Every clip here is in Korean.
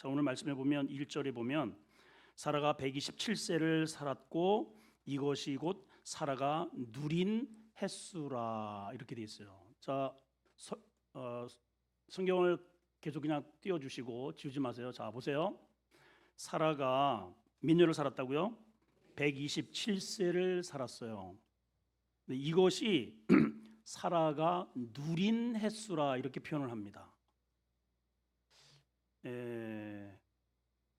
자, 오늘 말씀해 보면 1절에 보면 사라가 127세를 살았고 이것이 곧 사라가 누린 햇수라 이렇게 돼 있어요. 자, 성경을 계속 그냥 띄워주시고 지우지 마세요. 자, 보세요. 사라가 몇 년을 살았다고요? 127세를 살았어요. 이것이 사라가 누린 햇수라 이렇게 표현을 합니다.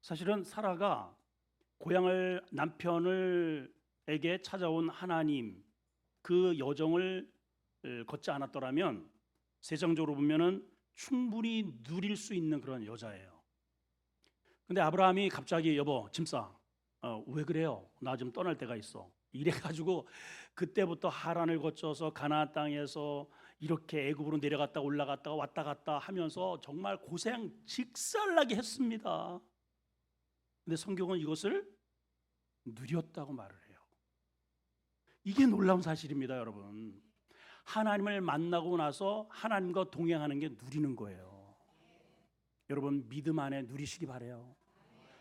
사실은 사라가 고향을 남편에게 찾아온 하나님 그 여정을 걷지 않았더라면 세상적으로 보면은 충분히 누릴 수 있는 그런 여자예요. 근데 아브라함이 갑자기 여보 짐 싸. 왜 그래요? 나 좀 떠날 때가 있어. 이래가지고 그때부터 하란을 거쳐서 가나안 땅에서 이렇게 애굽으로 내려갔다 올라갔다가 왔다 갔다 하면서 정말 고생 직살나게 했습니다. 근데 성경은 이것을 누렸다고 말을 해요. 이게 놀라운 사실입니다, 여러분. 하나님을 만나고 나서 하나님과 동행하는 게 누리는 거예요. 여러분 믿음 안에 누리시기 바라요.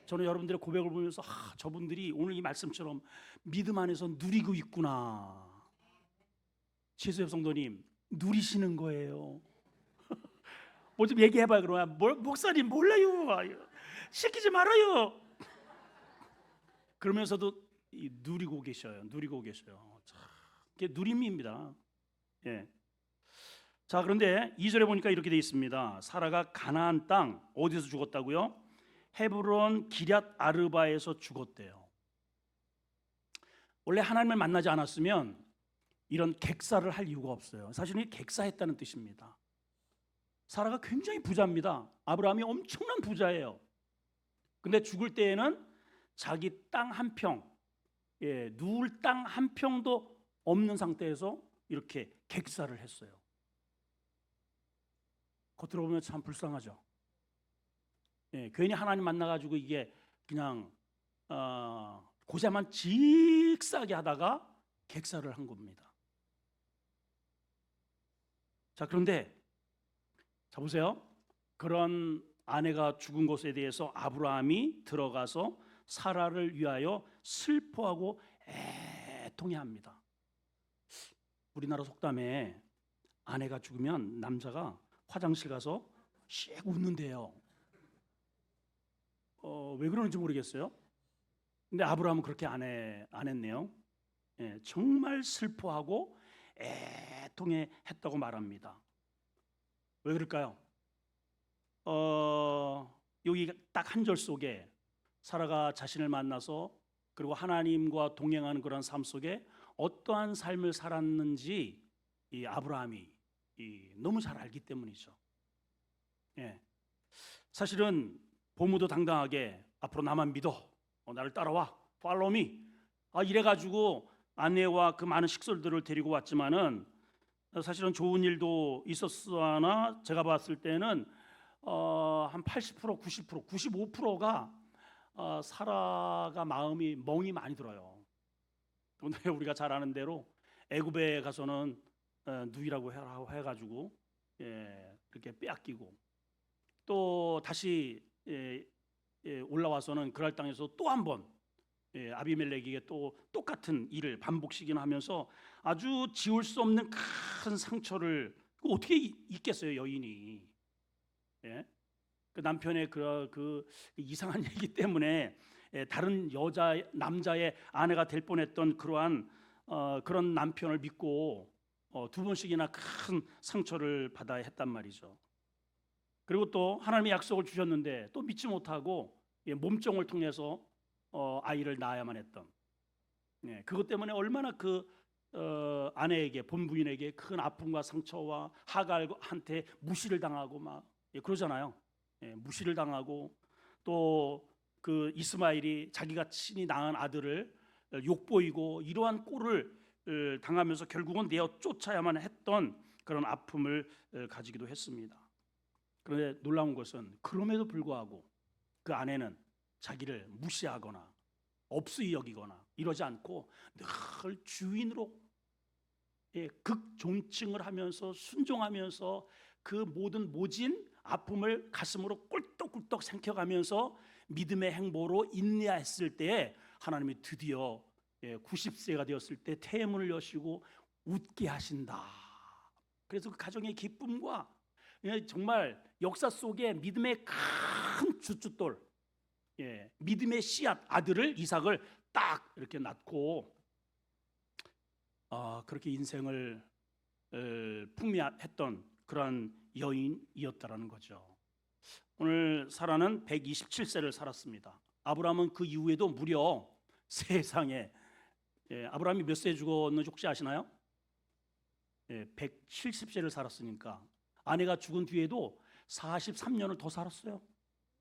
저는 여러분들의 고백을 보면서 저분들이 오늘 이 말씀처럼 믿음 안에서 누리고 있구나. 최수엽 성도님 누리시는 거예요. 뭐 좀 얘기해봐요. 그러면 목사님 몰라요. 시키지 말아요. 그러면서도 누리고 계셔요. 누리고 계셔요. 참, 이게 누림입니다. 예. 자, 그런데 2절에 보니까 이렇게 돼 있습니다. 사라가 가나안 땅 어디서 죽었다고요? 헤브론 기럇 아르바에서 죽었대요. 원래 하나님을 만나지 않았으면 이런 객사를 할 이유가 없어요. 사실은 객사했다는 뜻입니다. 사라가 굉장히 부자입니다. 아브라함이 엄청난 부자예요. 근데 죽을 때에는 자기 땅 한 평, 누울 땅 한 평도 없는 상태에서 이렇게 객사를 했어요. 겉으로 보면 참 불쌍하죠. 괜히 하나님 만나가지고 이게 그냥 고생만 직사게 하다가 객사를 한 겁니다. 자, 그런데 자 보세요. 그런 아내가 죽은 것에 대해서 아브라함이 들어가서 사라를 위하여 슬퍼하고 애통해합니다. 우리나라 속담에 아내가 죽으면 남자가 화장실 가서 씩 웃는데요. 왜 그러는지 모르겠어요. 근데 아브라함은 그렇게 안 했네요. 정말 슬퍼하고 애통해했다고 말합니다. 왜 그럴까요? 여기 딱 한 절 속에 사라가 자신을 만나서 그리고 하나님과 동행하는 그런 삶 속에 어떠한 삶을 살았는지 이 아브라함이 너무 잘 알기 때문이죠. 사실은 보무도 당당하게 앞으로 나만 믿어, 나를 따라와, follow me. 이래가지고 아내와 그 많은 식솔들을 데리고 왔지만은 사실은 좋은 일도 있었으나 제가 봤을 때는 한 80%, 90%, 95%가 사라가 마음이 멍이 많이 들어요. 근데 우리가 잘 아는 대로 애굽에 가서는 누이라고 해가지고 이렇게 빼앗기고 또 다시 올라와서는 그랄 땅에서 또 한 번 아비멜렉에게 또 똑같은 일을 반복시키나 하면서 아주 지울 수 없는 큰 상처를 어떻게 잊겠어요, 여인이. 그 남편의 그 이상한 얘기 때문에 다른 남자의 아내가 될 뻔했던 그러한 그런 남편을 믿고 두 번씩이나 큰 상처를 받아야 했단 말이죠. 그리고 또 하나님의 약속을 주셨는데 또 믿지 못하고 몸종을 통해서 아이를 낳아야만 했던 그것 때문에 얼마나 그 아내에게 본부인에게 큰 아픔과 상처와 하갈한테 무시를 당하고 막 그러잖아요. 무시를 당하고 또 그 이스마엘이 자기가 친히 낳은 아들을 욕보이고 이러한 꼴을 당하면서 결국은 내어 쫓아야만 했던 그런 아픔을 가지기도 했습니다. 그런데 놀라운 것은 그럼에도 불구하고 그 아내는 자기를 무시하거나 없이 여기거나 이러지 않고 늘 주인으로 극존칭을 하면서 순종하면서 그 모든 모진 아픔을 가슴으로 꿀떡꿀떡 삼켜가면서 믿음의 행보로 인내했을 때에 하나님이 드디어 90세가 되었을 때 태문을 여시고 웃게 하신다. 그래서 그 가정의 기쁨과 정말 역사 속에 믿음의 큰 주춧돌, 믿음의 씨앗 아들을 이삭을 딱 이렇게 낳고 그렇게 인생을 풍미했던 그러한 여인이었다라는 거죠. 오늘 사라는 127세를 살았습니다. 아브라함은 그 이후에도 무려 세상에 아브라함이 몇 세에 죽었는지 혹시 아시나요? 170세를 살았으니까 아내가 죽은 뒤에도 43년을 더 살았어요.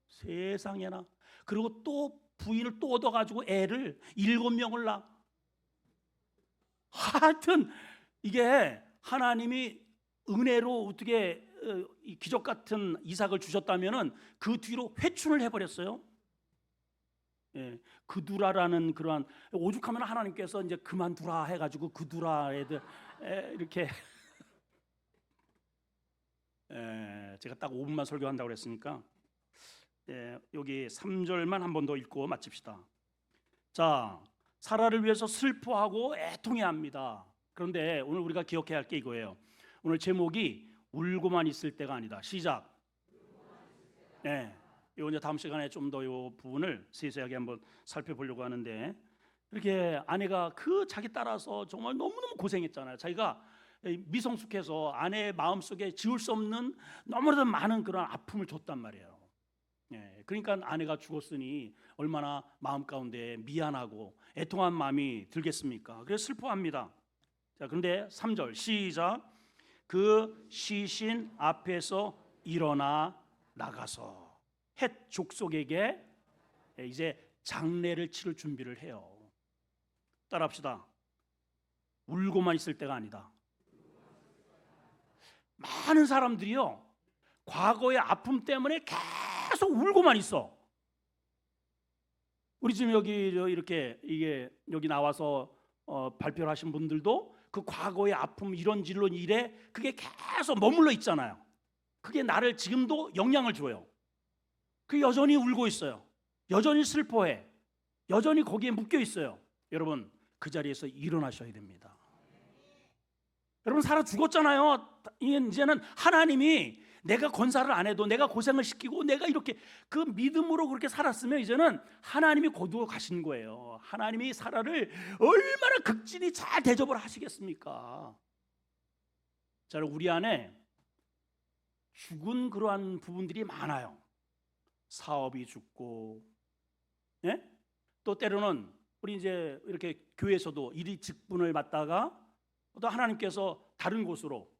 세상에나. 그리고 또 부인을 또 얻어가지고 애를 7명을 낳아. 하여튼 이게 하나님이 은혜로 어떻게 기적 같은 이삭을 주셨다면은 그 뒤로 회춘을 해버렸어요. 그두라라는 그러한 오죽하면 하나님께서 이제 그만두라 해가지고 그두라 애들 이렇게 제가 딱 5분만 설교한다고 그랬으니까 여기 3절만 한 번 더 읽고 마칩시다. 자, 사라를 위해서 슬퍼하고 애통해합니다. 그런데 오늘 우리가 기억해야 할 게 이거예요. 오늘 제목이 울고만 있을 때가 아니다. 시작. 요 이제 다음 시간에 좀 더 요 부분을 세세하게 한번 살펴보려고 하는데, 이렇게 아내가 그 자기 따라서 정말 너무너무 고생했잖아요. 자기가 미성숙해서 아내의 마음속에 지울 수 없는 너무나도 많은 그런 아픔을 줬단 말이에요. 그러니까 아내가 죽었으니 얼마나 마음 가운데 미안하고 애통한 마음이 들겠습니까? 그래서 슬퍼합니다. 자, 그런데 3절 시작. 그 시신 앞에서 일어나 나가서 헷 족속에게 이제 장례를 치를 준비를 해요. 따라합시다. 울고만 있을 때가 아니다. 많은 사람들이요, 과거의 아픔 때문에 계속 울고만 있어. 우리 지금 여기 이렇게 이게 여기 나와서 발표를 하신 분들도 그 과거의 아픔 이런 일에 그게 계속 머물러 있잖아요. 그게 나를 지금도 영향을 줘요. 그 여전히 울고 있어요. 여전히 슬퍼해. 여전히 거기에 묶여 있어요. 여러분, 그 자리에서 일어나셔야 됩니다. 여러분, 살아 죽었잖아요. 이제는 하나님이 내가 건사를 안 해도 내가 고생을 시키고 내가 이렇게 그 믿음으로 그렇게 살았으면 이제는 하나님이 거두어 가신 거예요. 하나님이 사라를 얼마나 극진히 잘 대접을 하시겠습니까? 자, 우리 안에 죽은 그러한 부분들이 많아요. 사업이 죽고, 또 때로는 우리 이제 이렇게 교회에서도 일이 직분을 맡다가 또 하나님께서 다른 곳으로,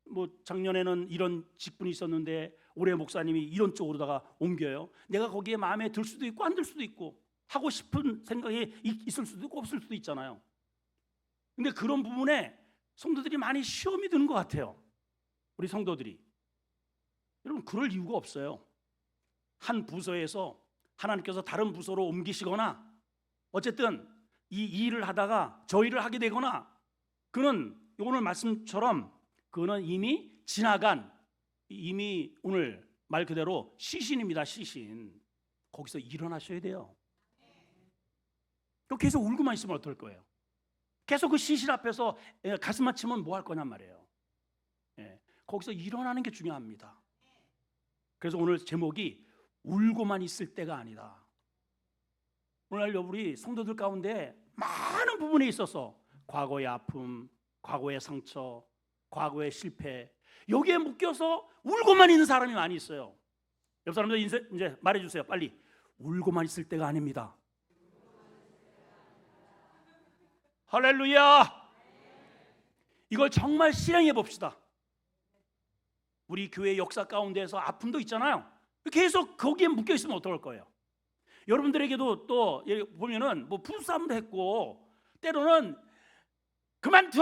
뭐 작년에는 이런 직분이 있었는데 올해 목사님이 이런 쪽으로다가 옮겨요. 내가 거기에 마음에 들 수도 있고 안 들 수도 있고 하고 싶은 생각이 있을 수도 있고 없을 수도 있잖아요. 근데 그런 부분에 성도들이 많이 시험이 드는 것 같아요. 우리 성도들이. 여러분, 그럴 이유가 없어요. 한 부서에서 하나님께서 다른 부서로 옮기시거나 어쨌든 이 일을 하다가 저 일을 하게 되거나, 그는 오늘 말씀처럼 그는 이미 지나간, 이미 오늘 말 그대로 시신입니다. 시신. 거기서 일어나셔야 돼요. 또 계속 울고만 있으면 어떨 거예요? 계속 그 시신 앞에서 가슴만 치면 뭐 할 거냔 말이에요. 거기서 일어나는 게 중요합니다. 그래서 오늘 제목이 울고만 있을 때가 아니다. 오늘 우리 성도들 가운데 많은 부분에 있어서 과거의 아픔, 과거의 상처, 과거의 실패, 여기에 묶여서 울고만 있는 사람이 많이 있어요. 옆 사람들 이제 말해주세요. 빨리. 울고만 있을 때가 아닙니다. 할렐루야. 이걸 정말 실행해 봅시다. 우리 교회 역사 가운데서 아픔도 있잖아요. 계속 거기에 묶여 있으면 어떨 거예요? 여러분들에게도 또 보면은 뭐 부부싸움도 했고 때로는 그만둬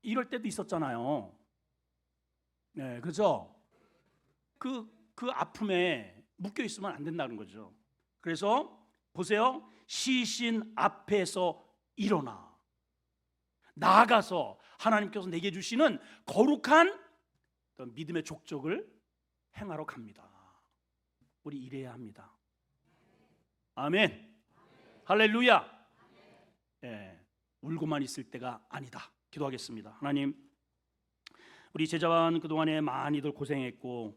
이럴 때도 있었잖아요. 네, 그렇죠? 그 아픔에 묶여 있으면 안 된다는 거죠. 그래서 보세요. 시신 앞에서 일어나 나아가서 하나님께서 내게 주시는 거룩한 믿음의 족적을 행하러 갑니다. 우리 일해야 합니다. 아멘. 할렐루야. 예, 울고만 있을 때가 아니다. 기도하겠습니다. 하나님, 우리 제자반 그동안에 많이들 고생했고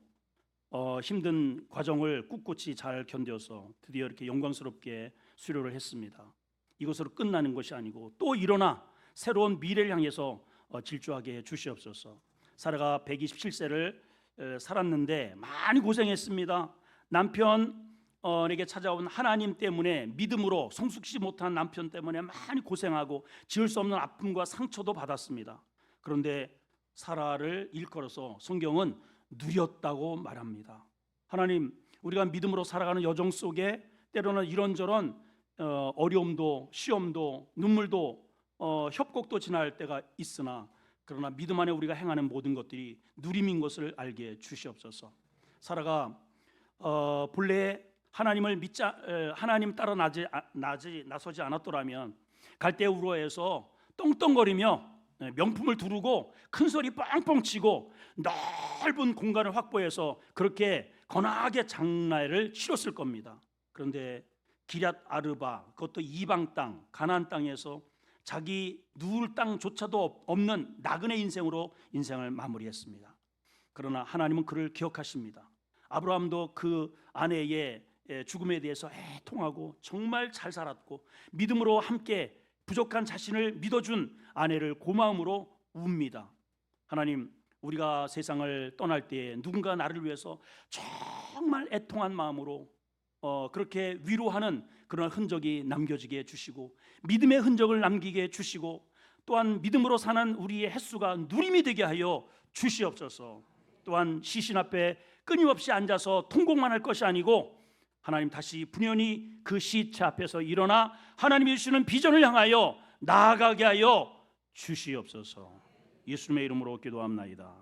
힘든 과정을 꿋꿋이 잘 견뎌서 드디어 이렇게 영광스럽게 수료를 했습니다. 이것으로 끝나는 것이 아니고 또 일어나 새로운 미래를 향해서 질주하게 해 주시옵소서. 사라가 127세를 살았는데 많이 고생했습니다. 남편에게 찾아온 하나님 때문에 믿음으로 성숙시 못한 남편 때문에 많이 고생하고 지을 수 없는 아픔과 상처도 받았습니다. 그런데 사라를 일컬어서 성경은 누렸다고 말합니다. 하나님, 우리가 믿음으로 살아가는 여정 속에 때로는 이런저런 어려움도 시험도 눈물도 협곡도 지날 때가 있으나 그러나 믿음 안에 우리가 행하는 모든 것들이 누림인 것을 알게 주시옵소서. 사라가 본래 하나님을 하나님 따라 나서지 않았더라면 갈대우르에서 떵떵거리며 명품을 두르고 큰 소리 뻥뻥 치고 넓은 공간을 확보해서 그렇게 거나하게 장날을 치렀을 겁니다. 그런데 기럇 아르바, 그것도 이방 땅, 가나안 땅에서 자기 누울 땅조차도 없는 나그네 인생으로 인생을 마무리했습니다. 그러나 하나님은 그를 기억하십니다. 아브라함도 그 아내의 죽음에 대해서 애통하고 정말 잘 살았고 믿음으로 함께 부족한 자신을 믿어준 아내를 고마움으로 웁니다. 하나님, 우리가 세상을 떠날 때 누군가 나를 위해서 정말 애통한 마음으로 그렇게 위로하는 그런 흔적이 남겨지게 해주시고 믿음의 흔적을 남기게 해주시고 또한 믿음으로 사는 우리의 횟수가 누림이 되게 하여 주시옵소서. 또한 시신 앞에 끊임없이 앉아서 통곡만 할 것이 아니고 하나님 다시 분연히 그 시체 앞에서 일어나 하나님이 주시는 비전을 향하여 나아가게 하여 주시옵소서. 예수님의 이름으로 기도합나이다.